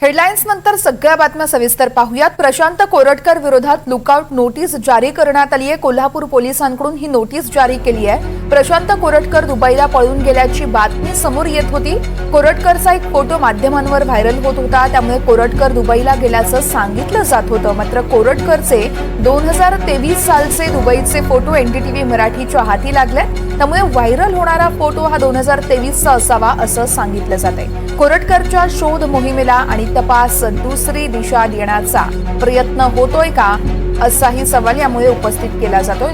Headlines नंतर सगळ्या बातम्या सविस्तर पाहूयात। प्रशांत कोरटकर विरोधात लुकआउट नोटीस जारी करण्यात आली आहे। कोल्हापूर पोलिसांकडून ही नोटीस जारी केली आहे। प्रशांत कोरटकर दुबईला पळून गेल्याची बातमी समोर येत होती। कोरटकरचा एक फोटो माध्यमांवर व्हायरल होत होता, त्यामुळे कोरटकर दुबईला गेल्याचं सांगितलं जात होतं। मात्र कोरटकरचे 2023 सालचे दुबईचे फोटो एनडीटीव्ही मराठीच्या हाती लागले, त्यामुळे व्हायरल होणारा फोटो हा 2023 चा असावा असं सांगितलं जातंय। कोरटकरच्या शोध मोहिमेला आणि तपास दुसरी दिशा देण्याचा प्रयत्न होतोय का, असाही सवाल यामुळे उपस्थित केला जातोय।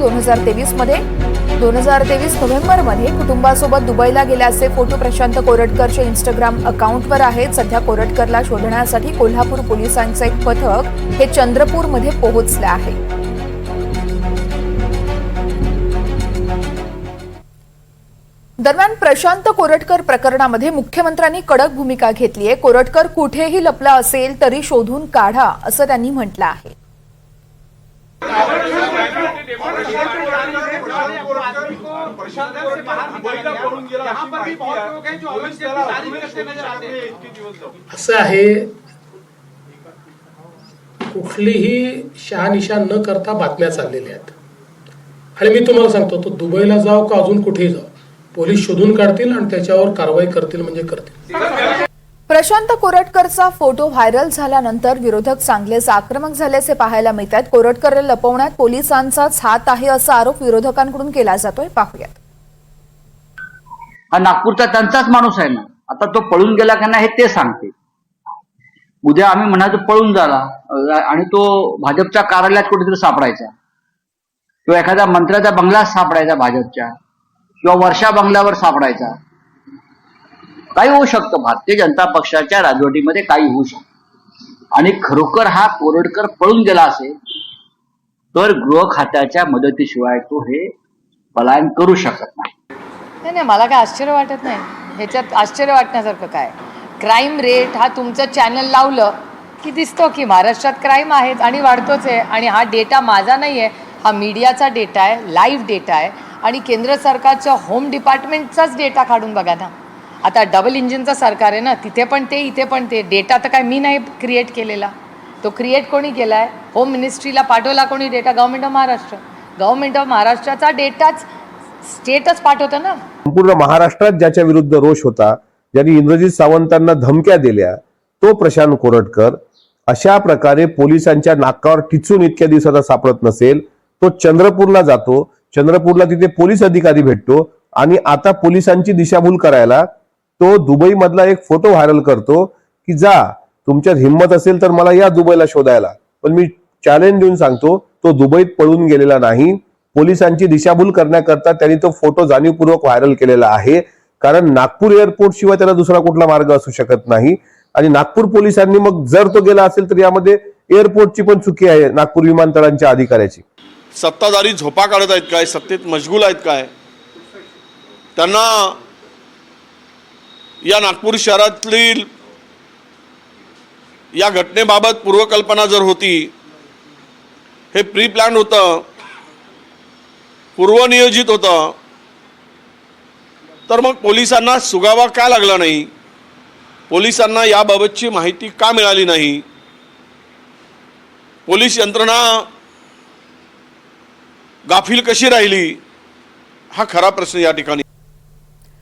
2023 नोव्हेंबरमध्ये कुटुंबासोबत दुबईला गेल्याचे फोटो प्रशांत कोरटकरच्या इंस्टाग्राम अकाउंटवर आहेत। सध्या कोरटकरला शोधण्यासाठी कोल्हापूर पोलिसांचे एक पथक हे चंद्रपूरमध्ये पोहोचले आहे। दरम्यान प्रशांत कोरटकर प्रकरणामध्ये मुख्यमंत्र्यांनी कडक भूमिका घेतली आहे। कोरटकर कुठेही लपला असेल तरी शोधून काढा, असं त्यांनी म्हटलं आहे। असं आहे, कुठलीही शहानिशा न करता बातम्या चाललेल्या आहेत आणि मी तुम्हाला सांगतो, तो दुबईला जाऊ का अजून कुठेही जाऊ, पोलीस शोधून काढतील आणि त्याच्यावर कारवाई करतील म्हणजे करतील। प्रशांत कोरटकरचा फोटो व्हायरल झाल्यानंतर विरोधक चांगलेच आक्रमक झाल्याचे पाहायला मिळतात। कोरटकरला लपवण्यात पोलिसांचाच हात आहे असा आरोप विरोधकांकडून केला जातोय, पाहूयात। हा नागपूरचा त्यांचाच माणूस आहे ना, आता तो पळून गेला का नाही हे ते सांगते। उद्या आम्ही म्हणायचो पळून झाला आणि तो भाजपच्या कार्यालयात कुठेतरी सापडायचा, किंवा एखाद्या मंत्र्याच्या बंगल्यात सापडायचा भाजपच्या, किंवा वर्षा बंगल्यावर सापडायचा। काही होऊ शकतं, भारतीय जनता पक्षाच्या राजवटीमध्ये काही होऊ शकतं। आणि खरोखर हा कोरटकर पळून गेला असेल तर गृह खात्याच्या मदतीशिवाय तो हे पलायन करू शकत नाही। नाही, मला काय आश्चर्य वाटत नाही। ह्याच्यात आश्चर्य वाटण्यासारखं काय? क्राईम रेट हा तुमचं चॅनल लावलं की दिसतो की महाराष्ट्रात क्राईम आहेत आणि वाढतोच आहे। आणि हा डेटा माझा नाही आहे, हा मीडियाचा डेटा आहे, लाईव्ह डेटा आहे आणि केंद्र सरकारच्या होम डिपार्टमेंटचाच डेटा काढून बघा ना। आता डबल इंजिनचं सरकार आहे ना, तिथे पण ते इथे पण ते। डेटा तर काय मी नाही क्रिएट केलेला, तो क्रिएट कोणी केला आहे? होम मिनिस्ट्रीला पाठवला कोणी data? Government of Maharashtra. Government of महाराष्ट्राचा डेटाच स्टेटच पाठवतं ना। संपूर्ण महाराष्ट्रात ज्याच्या विरुद्ध रोष होता, ज्यांनी इंद्रजित सावंतांना धमक्या दिल्या, तो प्रशांत कोरटकर अशा प्रकारे पोलिसांच्या नाकावर टिचून इतक्या दिवसाचा सापडत नसेल, तो चंद्रपूरला जातो, चंद्रपूरला तिथे पोलीस अधिकारी भेटतो आणि आता पोलिसांची दिशाभूल करायला तो दुबई मधला एक फोटो व्हायरल करतो की जा, तुमच्यात हिंमत असेल तर मला या दुबईला शोधायला। पण मी चॅलेंज देऊन सांगतो, तो दुबईत पळून गेलेला नाही। पोलिसांची दिशाभूल करण्याकरता त्यांनी तो फोटो जाणीवपूर्वक व्हायरल केलेला आहे, कारण नागपूर एअरपोर्ट शिवाय त्याला दुसरा कुठला मार्ग असू शकत नाही। आणि नागपूर पोलिसांनी मग जर तो गेला असेल तर यामध्ये एअरपोर्टची पण चुकी आहे, नागपूर विमानतळांच्या अधिकाऱ्याची। सत्ताधारी झोपा काढत आहेत काय, सत्तेत मशगूल आहेत काय? त्यांना या नागपूर शहरातील या घटनेबाबत पूर्वकल्पना जर होती, हे प्री प्लॅन होतं, पूर्वनियोजित होतं, तर मग पोलिसांना सुगावा का लागला नाही? पोलिसांना याबाबतची माहिती का मिळाली नाही? पोलीस यंत्रणा गाफील कशी राहिली? हा खरा प्रश्न या ठिकाणी।